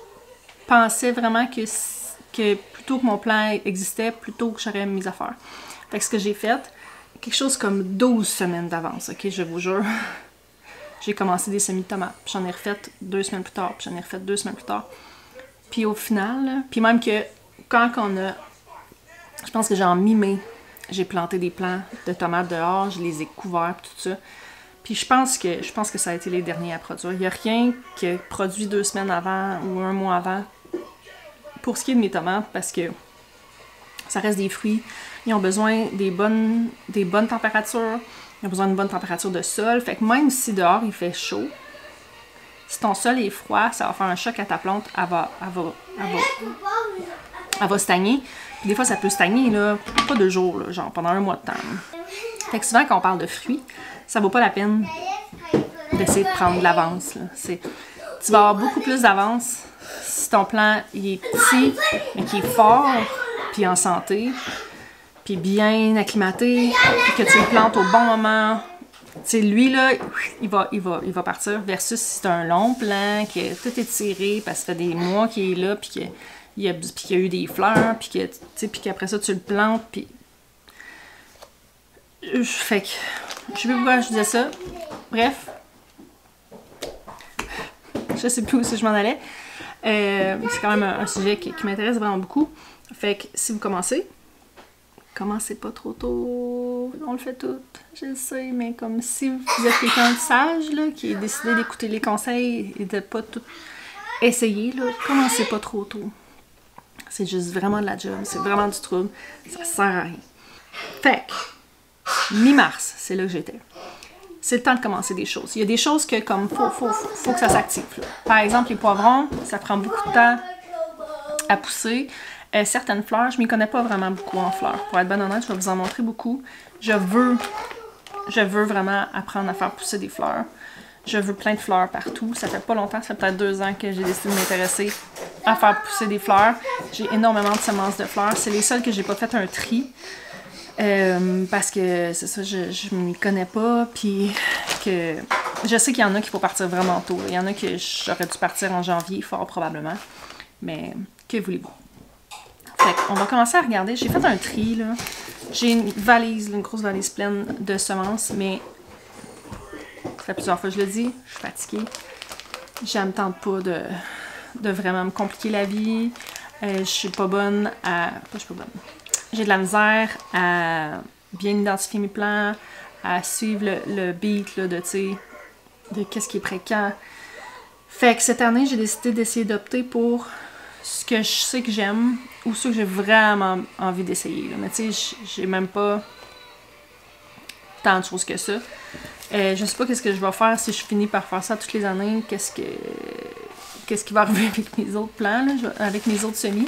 pensais vraiment que plutôt que mon plan existait, plutôt que j'aurais mes affaires. Fait que ce que j'ai fait, quelque chose comme 12 semaines d'avance, ok, je vous jure. J'ai commencé des semis de tomates, puis j'en ai refait 2 semaines plus tard, puis j'en ai refait 2 semaines plus tard. Puis au final, là, puis même que quand on a, je pense que j'ai en mi-mai, j'ai planté des plants de tomates dehors, je les ai couverts, puis tout ça. Puis je pense que ça a été les derniers à produire. Il n'y a rien qui a produit 2 semaines avant ou 1 mois avant pour ce qui est de mes tomates, parce que ça reste des fruits. Ils ont besoin des bonnes températures. Ils ont besoin d'une bonne température de sol. Fait que même si dehors il fait chaud, si ton sol est froid, ça va faire un choc à ta plante. Elle va stagner. Puis des fois, ça peut stagner, là, pas 2 jours, là, genre pendant 1 mois de temps. Là. Fait que souvent, quand on parle de fruits, ça vaut pas la peine d'essayer de prendre de l'avance. Tu vas avoir beaucoup plus d'avance si ton plant il est petit, mais qui est fort, puis en santé, puis bien acclimaté, puis que tu le plantes au bon moment. Tu sais, lui, là, il va partir versus si c'est un long plan, que tout est tiré parce que ça fait des mois qu'il est là, puis qu'il y a eu des fleurs, puis que, tu sais, puis qu'après ça, tu le plantes, puis... Fait que... Je sais plus pourquoi je disais ça. Bref. Je sais plus où je m'en allais. C'est quand même un sujet qui m'intéresse vraiment beaucoup. Fait que si vous commencez pas trop tôt, on le fait tout, je le sais, mais comme si vous êtes quelqu'un de sage, là, qui a décidé d'écouter les conseils et de pas tout essayer, là, commencez pas trop tôt. C'est juste vraiment de la job, c'est vraiment du trouble, ça sert à rien. Fait que, mi-mars, c'est là que j'étais. C'est le temps de commencer des choses. Il y a des choses que, comme, faut que ça s'active, là. Par exemple, les poivrons, ça prend beaucoup de temps à pousser. Certaines fleurs, je m'y connais pas vraiment beaucoup en fleurs. Pour être bien honnête, je vais vous en montrer beaucoup. Je veux vraiment apprendre à faire pousser des fleurs. Je veux plein de fleurs partout. Ça fait pas longtemps, ça fait peut-être 2 ans que j'ai décidé de m'intéresser à faire pousser des fleurs. J'ai énormément de semences de fleurs. C'est les seules que j'ai pas fait un tri. Parce que c'est ça, je m'y connais pas. Puis que je sais qu'il y en a qu'il faut partir vraiment tôt. Il y en a que j'aurais dû partir en janvier, fort probablement. Mais que voulez-vous? Fait qu'on va commencer à regarder. J'ai fait un tri, là. J'ai une valise, une grosse valise pleine de semences, mais ça fait plusieurs fois que je le dis, je suis fatiguée. Je me tente pas de vraiment me compliquer la vie. Je suis pas bonne à... je suis pas bonne. J'ai de la misère à bien identifier mes plans, à suivre le beat, là, de qu'est-ce qui est prêt quand. Fait que cette année, j'ai décidé d'essayer d'opter pour ce que je sais que j'aime ou ce que j'ai vraiment envie d'essayer. Mais tu sais, j'ai même pas tant de choses que ça. Je sais pas qu'est-ce que je vais faire si je finis par faire ça toutes les années. Qu'est-ce qui va arriver avec mes autres plans, là, avec mes autres semis.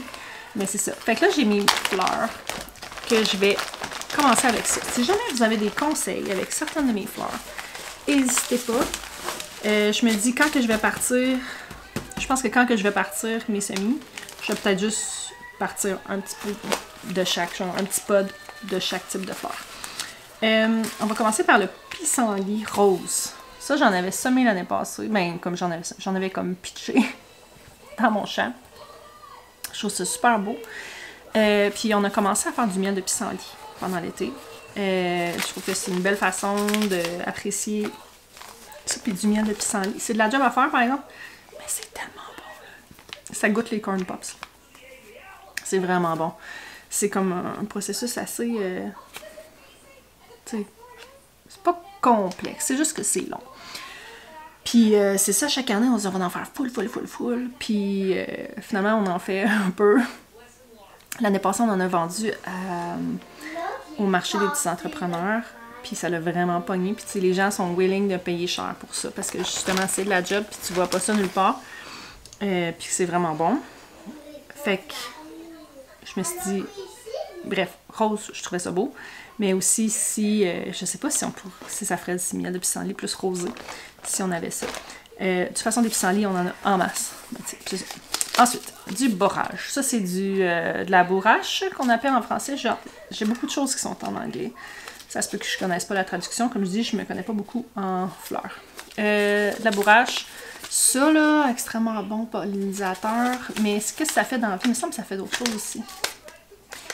Mais c'est ça. Fait que là, j'ai mes fleurs que je vais commencer avec ça. Si jamais vous avez des conseils avec certaines de mes fleurs, n'hésitez pas. Je me dis quand que je vais partir... Je pense que quand que je vais partir mes semis, je vais peut-être juste partir un petit peu de chaque, genre un petit pod de chaque type de fleur. On va commencer par le pissenlit rose. Ça, j'en avais semé l'année passée. Ben, comme j'en avais comme pitché dans mon champ. Je trouve ça super beau. Puis on a commencé à faire du miel de pissenlit pendant l'été. Je trouve que c'est une belle façon d'apprécier ça. Puis du miel de pissenlit. C'est de la job à faire, par exemple. Mais c'est tellement bon, là. Ça goûte les corn pops. C'est vraiment bon. C'est comme un processus assez... tu sais, c'est pas complexe. C'est juste que c'est long. Puis c'est ça, chaque année, on se dit on va en faire full. Puis finalement, on en fait un peu. L'année passée, on en a vendu au marché des petits entrepreneurs. Puis ça l'a vraiment pogné. Puis tu sais, les gens sont willing de payer cher pour ça. Parce que justement, c'est de la job. Puis tu vois pas ça nulle part. Puis c'est vraiment bon. Fait que je me suis dit... Bref, rose, je trouvais ça beau. Mais aussi, si... je sais pas si ça ferait du miel de pissenlit plus rosé. Si on avait ça. De toute façon, des pissenlits, on en a en masse. Ensuite, du borage. Ça, c'est de la bourrache qu'on appelle en français. Genre, j'ai beaucoup de choses qui sont en anglais. Ça se peut que je ne connaisse pas la traduction. Comme je dis, je ne me connais pas beaucoup en fleurs. De la bourrache. Ça, là, extrêmement bon pollinisateur. Mais qu'est-ce que ça fait dans la vie? Il me semble que ça fait d'autres choses aussi.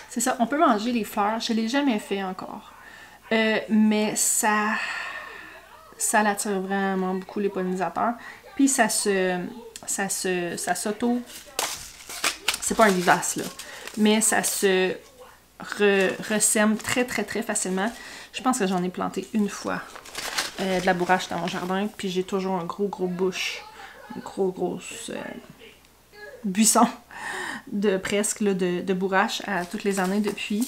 C'est ça, on peut manger les fleurs. Je ne l'ai jamais fait encore. Mais ça l'attire vraiment beaucoup les pollinisateurs. Puis ça s'auto... C'est pas un vivace, là. Mais ça se ressème très facilement. Je pense que j'en ai planté une fois de la bourrache dans mon jardin. Puis j'ai toujours un gros bush. Une grosse buisson de presque là, de bourrache à toutes les années depuis.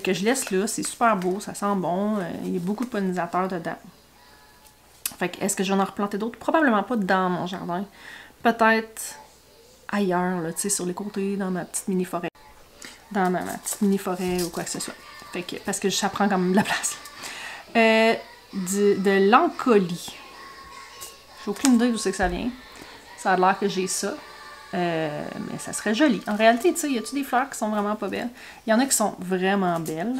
Que je laisse là. C'est super beau, ça sent bon. Il y a beaucoup de pollinisateurs dedans. Fait que, est-ce que j'en ai replanté d'autres? Probablement pas dans mon jardin. Peut-être ailleurs, là, tu sais, sur les côtés, dans ma petite mini-forêt. Dans ma petite mini-forêt ou quoi que ce soit. Fait que, parce que ça prend quand même de la place. De l'encolie. J'ai aucune idée d'où c'est que ça vient. Ça a l'air que j'ai ça. Mais ça serait joli. En réalité, tu sais, y a-tu des fleurs qui sont vraiment pas belles? Il y en a qui sont vraiment belles.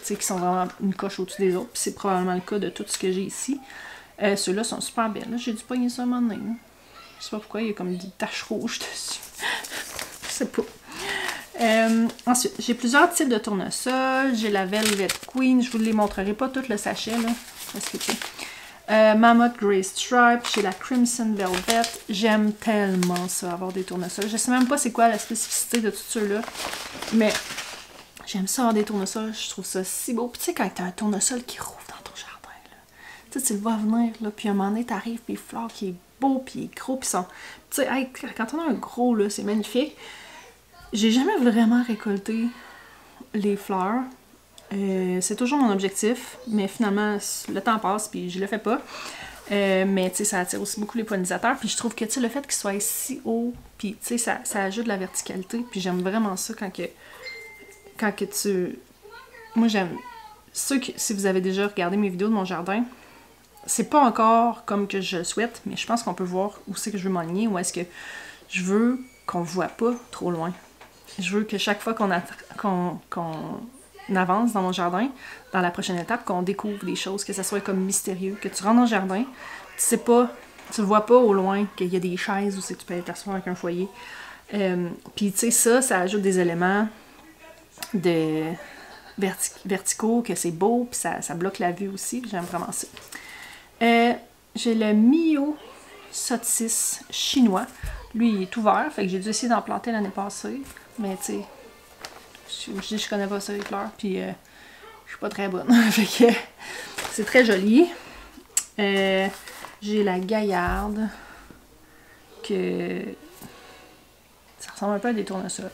sais, qui sont vraiment une coche au-dessus des autres. Puis c'est probablement le cas de tout ce que j'ai ici. Ceux-là sont super belles. J'ai dû pogner ça un moment donné. Je sais pas pourquoi, il y a comme des taches rouges dessus. Je sais pas. Ensuite, j'ai plusieurs types de tournesol. J'ai la Velvet Queen. Je vous les montrerai pas tout le sachet, là. Parce que, Mammoth Grey Stripe. J'ai la Crimson Velvet. J'aime tellement ça, avoir des tournesols. Je sais même pas c'est quoi la spécificité de tout ceux-là. Mais j'aime ça avoir des tournesols. Je trouve ça si beau. Puis tu sais, quand t'as un tournesol qui rouvre dans ton jardin, là, tu le vois venir, là, puis à un moment donné, t'arrives, puis il flore qui est beau, puis il est gros, puis son... Tu sais, hey, quand on a un gros, là, c'est magnifique. J'ai jamais vraiment récolté les fleurs. C'est toujours mon objectif, mais finalement, le temps passe, puis je le fais pas. Mais tu sais, ça attire aussi beaucoup les pollinisateurs, puis je trouve que tu sais, le fait qu'ils soient si haut, puis tu sais, ça ajoute de la verticalité, puis j'aime vraiment ça quand que tu... Moi, j'aime... Si vous avez déjà regardé mes vidéos de mon jardin, c'est pas encore comme que je le souhaite, mais je pense qu'on peut voir où c'est que je veux m'aligner, ou est-ce que je veux qu'on voit pas trop loin. Je veux que chaque fois qu'on avance dans mon jardin, dans la prochaine étape, qu'on découvre des choses, que ça soit comme mystérieux, que tu rentres dans le jardin, tu sais pas, tu vois pas au loin qu'il y a des chaises où c'est que tu peux t'asseoir avec un foyer. Puis tu sais, ça ajoute des éléments de verticaux, que c'est beau, puis ça bloque la vue aussi, j'aime vraiment ça. J'ai le Mio Sotis chinois. Lui, il est ouvert, fait que j'ai dû essayer d'en planter l'année passée. Mais tu sais, je connais pas ça les fleurs, puis je suis pas très bonne. Fait que c'est très joli. J'ai la Gaillarde, que ça ressemble un peu à des tournesols.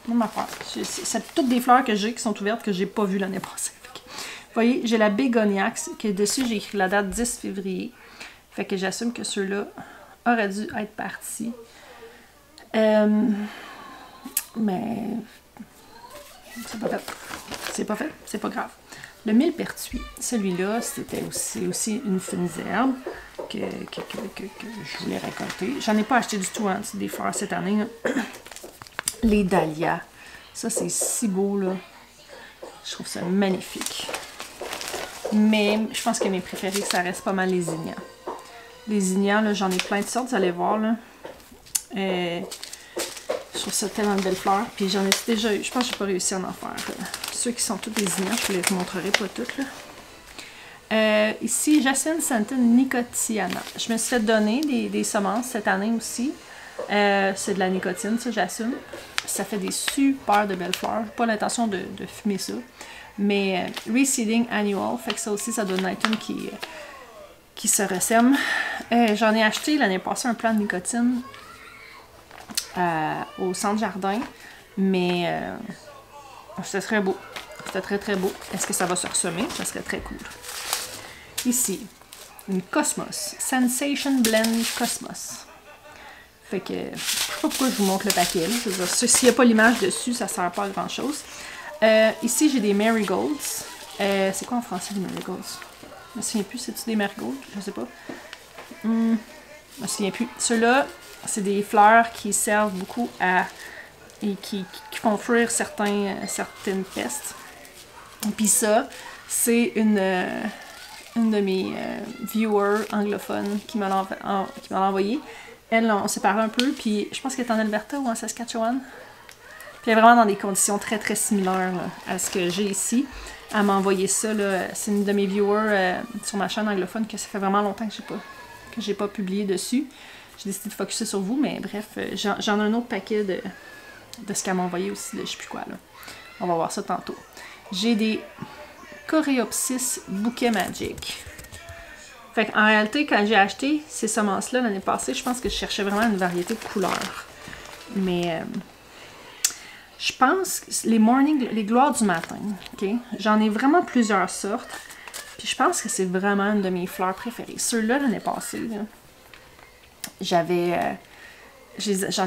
Même affaire. C'est toutes des fleurs que j'ai qui sont ouvertes que j'ai pas vues l'année passée. Vous voyez, j'ai la Bégoniax, qui est dessus, j'ai écrit la date 10 février. Fait que j'assume que ceux-là auraient dû être partis. Mais c'est pas fait. C'est pas fait, c'est pas grave. Le millepertuis, celui-là, c'était aussi une fine herbe que je voulais récolter. J'en ai pas acheté du tout, hein, des fleurs cette année. Là. Les dahlias. Ça, c'est si beau, là. Je trouve ça magnifique. Mais je pense que mes préférés, ça reste pas mal les zinnias. Les zinnias, là, j'en ai plein de sortes, vous allez voir, là. Je trouve ça tellement de belles fleurs. Puis j'en ai déjà eu. Je pense que j'ai pas réussi à en faire. Ceux qui sont toutes des zinnias, je vous les montrerai pas toutes, là. Ici, Jacinthe Santin Nicotiana. Je me suis fait donner des semences cette année aussi. C'est de la nicotine, ça, j'assume. Ça fait des super de belles fleurs. J'ai pas l'intention de fumer ça. Mais Reseeding Annual, fait que ça aussi, ça donne un item qui se ressème. J'en ai acheté l'année passée un plant de nicotine au centre jardin, mais c'était très beau. C'était très très beau. Est-ce que ça va se ressemer? Ça serait très cool. Ici, une Cosmos. Sensation Blend Cosmos. Fait que, je sais pas pourquoi je vous montre le paquet. S'il n'y a pas l'image dessus, ça sert pas à grand chose. Ici, j'ai des marigolds. C'est quoi en français des marigolds? Je me souviens plus, c'est-tu des marigolds? Je sais pas. Je me souviens plus. Ceux-là, c'est des fleurs qui servent beaucoup à... et qui font fuir certaines pestes. Et puis ça, c'est une de mes viewers anglophones qui m'a envoyé. Elle, on s'est parlé un peu, puis je pense qu'elle est en Alberta ou en Saskatchewan. Puis elle est vraiment dans des conditions très très similaires là, à ce que j'ai ici. Elle m'a envoyé ça, c'est une de mes viewers sur ma chaîne anglophone que ça fait vraiment longtemps que j'ai pas publié dessus. J'ai décidé de focusser sur vous, mais bref, j'en ai un autre paquet de ce qu'elle m'a envoyé aussi, je sais plus quoi là. On va voir ça tantôt. J'ai des Coreopsis Bouquet Magic. Fait qu'en réalité, quand j'ai acheté ces semences-là l'année passée, je pense que je cherchais vraiment une variété de couleurs. Mais je pense que les gloires du matin, ok? J'en ai vraiment plusieurs sortes. Puis je pense que c'est vraiment une de mes fleurs préférées. Ceux-là, l'année passée, j'en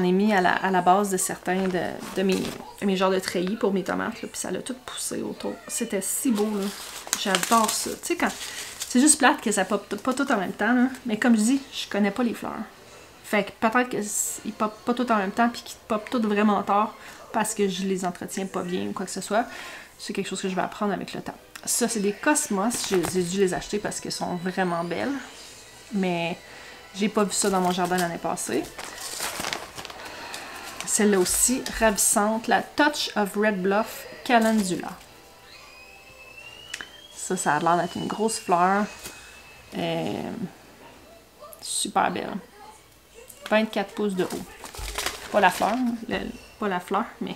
ai mis à la base de certains de mes genres de treillis pour mes tomates. Là, puis ça l'a tout poussé autour. C'était si beau, là. J'adore ça. Tu sais, quand... C'est juste plate que ça pop pas tout en même temps, là. Mais comme je dis, je connais pas les fleurs. Fait que peut-être qu'ils popent pas tout en même temps puis qu'ils popent toutes vraiment tard. parce que je les entretiens pas bien ou quoi que ce soit. C'est quelque chose que je vais apprendre avec le temps. Ça, c'est des cosmos. J'ai dû les acheter parce qu'elles sont vraiment belles. Mais j'ai pas vu ça dans mon jardin l'année passée. Celle-là aussi, ravissante. La Touch of Red Bluff Calendula. Ça a l'air d'être une grosse fleur. Super belle. 24 pouces de haut. Pas la fleur, pas la fleur, mais...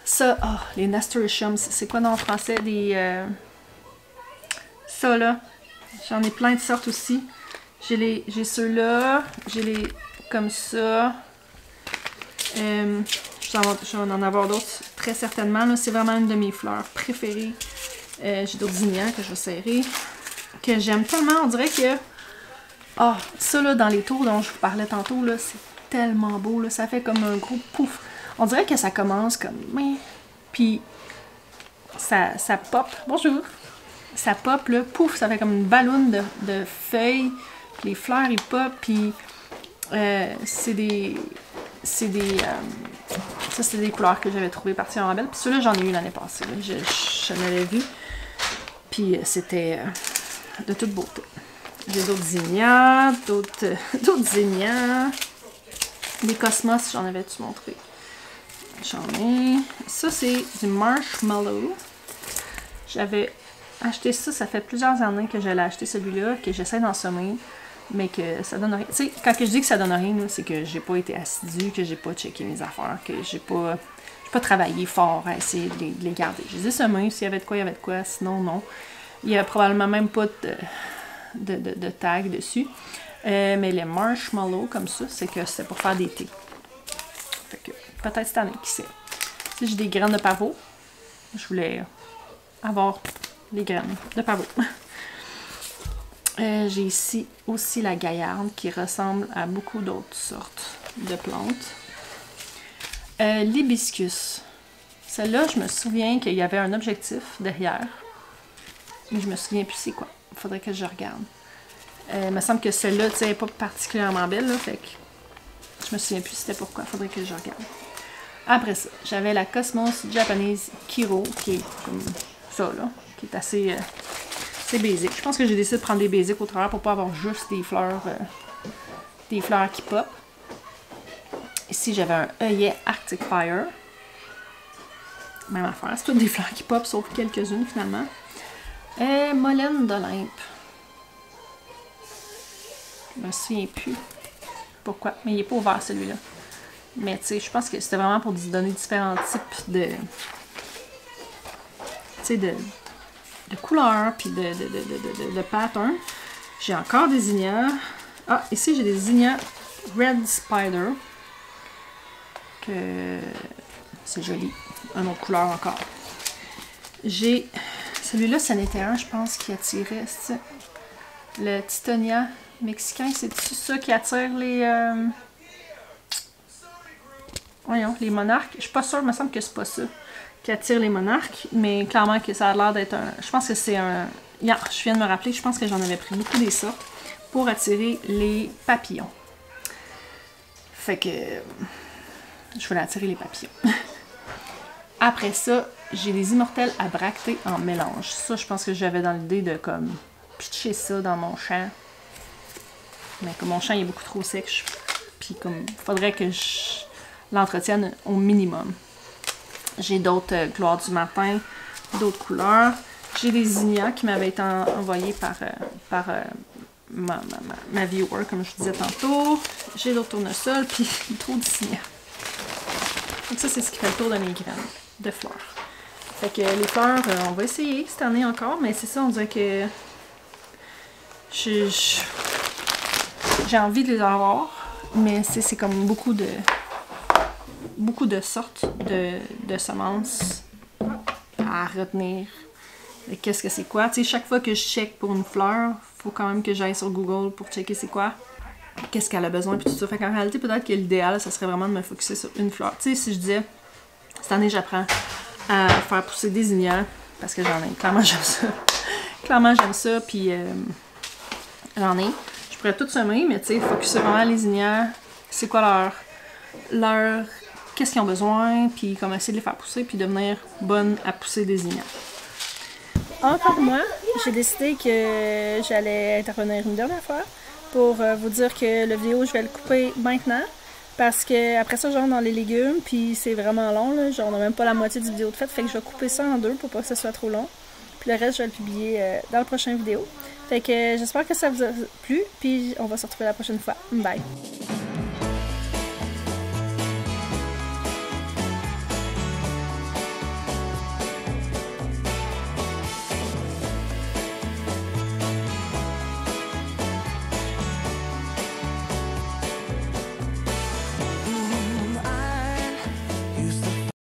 Ça, oh, les nasturtiums, c'est quoi dans le français? Ça, là, j'en ai plein de sortes aussi. J'ai ceux-là, j'ai les comme ça. Je vais en avoir d'autres très certainement. C'est vraiment une de mes fleurs préférées. J'ai d'autres zinnias que je vais serrer. Que j'aime tellement, on dirait que... Ah, ça là, dans les tours dont je vous parlais tantôt, là, c'est tellement beau, là. Ça fait comme un gros pouf. On dirait que ça commence comme... Puis, ça pop. Bonjour! Ça pop, là, pouf, ça fait comme une ballonne de feuilles. Puis les fleurs, ils pop, puis... c'est des... ça, c'est des couleurs que j'avais trouvées particulièrement belles. Puis ceux-là, j'en ai eu l'année passée. Là. Je l'avais vu. Puis c'était de toute beauté. J'ai d'autres zinnias, d'autres zinnias. Des cosmos, j'en avais-tu montré? J'en ai. Ça, c'est du marshmallow. J'avais acheté ça, ça fait plusieurs années que j'allais acheter celui-là, que j'essaie d'en semer, mais que ça donne rien. Tu sais, quand je dis que ça donne rien, c'est que j'ai pas été assidue, que j'ai pas checké mes affaires, que j'ai pas travaillé fort à essayer de les garder. Je les ai semés, s'il y avait de quoi, il y avait de quoi, sinon non. Il y a probablement même pas de tag dessus. Mais les marshmallows comme ça, c'est que c'est pour faire des thés. Fait que peut-être cette année, qui sait. Si j'ai des graines de pavot, je voulais avoir des graines de pavot. J'ai ici aussi la gaillarde qui ressemble à beaucoup d'autres sortes de plantes. L'hibiscus. Celle-là, je me souviens qu'il y avait un objectif derrière. Mais je me souviens plus c'est quoi. Il faudrait que je regarde. Il me semble que celle-là, tu sais, n'est pas particulièrement belle, là, fait que je me souviens plus c'était pourquoi. Il faudrait que je regarde. Après ça, j'avais la Cosmos Japanese Kiro, qui est comme ça, là, qui est assez basique. Je pense que j'ai décidé de prendre des basiques au travers pour pas avoir juste des fleurs qui pop. Ici, j'avais un œillet Arctic Fire. Même affaire, c'est toutes des fleurs qui pop, sauf quelques-unes finalement. Molène d'Olympe. Je me souviens plus pourquoi, mais il n'est pas ouvert celui-là. Mais tu sais, je pense que c'était vraiment pour donner différents types de... Tu sais, de couleurs, puis de patterns. J'ai encore des zinnias. Ah, ici j'ai des zinnias Red Spider. Que c'est joli. Un autre couleur encore. J'ai... Celui-là, c'en était un, je pense, qui attirait... Le Tittonia mexicain, c'est-tu ça qui attire les... Voyons, les monarques. Je suis pas sûre, il me semble que c'est pas ça qui attire les monarques, mais clairement que ça a l'air d'être un... Je pense que c'est un... Yeah, je viens de me rappeler, je pense que j'en avais pris beaucoup des sortes pour attirer les papillons. Fait que... Je voulais attirer les papillons. Après ça, j'ai des immortelles à bractées en mélange. Ça, je pense que j'avais dans l'idée de comme pitcher ça dans mon champ. Mais comme mon champ il est beaucoup trop sec, puis comme faudrait que je l'entretienne au minimum. J'ai d'autres gloires du matin, d'autres couleurs. J'ai des zinnias qui m'avaient été envoyées par ma viewer, comme je vous disais tantôt. J'ai d'autres tournesols, puis trop de zinnias. Donc ça, c'est ce qui fait le tour de mes graines de fleurs. Fait que les fleurs, on va essayer cette année encore, mais c'est ça, on dirait que j'ai envie de les avoir, mais c'est comme beaucoup de sortes de semences à retenir. Qu'est-ce que c'est quoi? Tu sais, chaque fois que je check pour une fleur, il faut quand même que j'aille sur Google pour checker c'est quoi. Qu'est-ce qu'elle a besoin, puis tout ça. Fait qu'en réalité, peut-être que l'idéal, ça serait vraiment de me focusser sur une fleur. Tu sais, si je disais, cette année, j'apprends à faire pousser des zinnias, parce que j'en ai. Clairement, j'aime ça. Clairement, j'aime ça, puis j'en ai. Je pourrais tout semer, mais tu sais, focusser vraiment les zinnias. C'est quoi leur qu'est-ce qu'ils ont besoin, puis comment essayer de les faire pousser, puis devenir bonne à pousser des ignames. Encore moi, j'ai décidé que j'allais intervenir une dernière fois pour vous dire que la vidéo, je vais le couper maintenant. Parce que après ça, je rentre dans les légumes, puis c'est vraiment long, là. Genre, on n'a même pas la moitié du vidéo de fait. Fait que je vais couper ça en deux pour pas que ce soit trop long. Puis le reste, je vais le publier dans la prochaine vidéo. Fait que j'espère que ça vous a plu, puis on va se retrouver la prochaine fois. Bye!